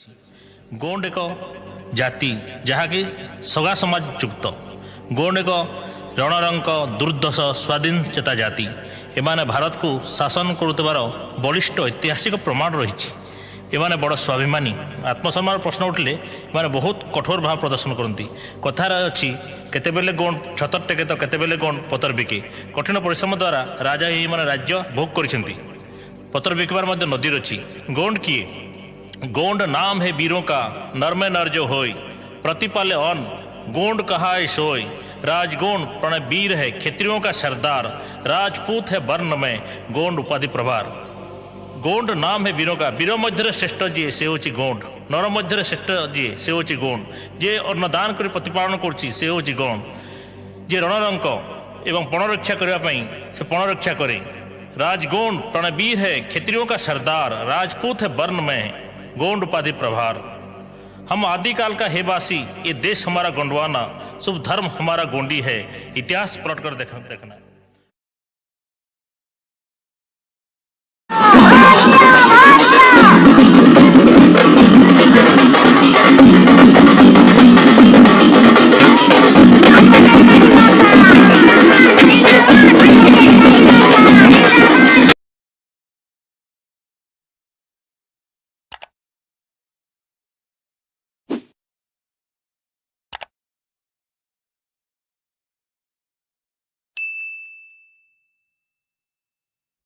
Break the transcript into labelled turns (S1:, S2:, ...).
S1: गोंड एक जाति जहाँकि सगा समाज युक्त गोंड एक रणरंक दुर्दश स्वाधीन चेता जाति एमाने भारत को शासन करुवार बलिष्ठ ऐतिहासिक प्रमाण रही एमाने बड़ स्वाभिमानी आत्मसम्मान प्रश्न उठिले एमाने बहुत कठोर भाव प्रदर्शन करती कथार अच्छी केतेबेले गोंड छतर टेके तो केतेबेले गोंड पतर बिके कठिन परिश्रम द्वारा राजा ये माने राज्य भोग करिसेंती पतर बिकबार मध्य नदी अच्छी गोंड किए गोंड नाम है वीरों का नर में नर जो होय प्रतिपाले अन गोंड कहाय सोय राजगोंड प्रणय वीर है क्षत्रियों का सरदार राजपूत है वर्ण में गोंड उपाधि प्रभार गोंड नाम है वीरों का वीर मध्य श्रेष्ठ जी से होची गोंड नर मध्य श्रेष्ठ जी से होची गोंड जे अन्नदान कर प्रतिपालन करछि से होची गोंड जे रणरंक एवं पणरक्षा करने से पणरक्षा करे राजगोंड प्रणय वीर है क्षत्रियों का सरदार राजपूत है वर्ण में गोंड उपाधि प्रभार हम आदिकाल का है वासी ये देश हमारा गोंडवाना शुभ धर्म हमारा गोंडी है इतिहास पलट कर देखना।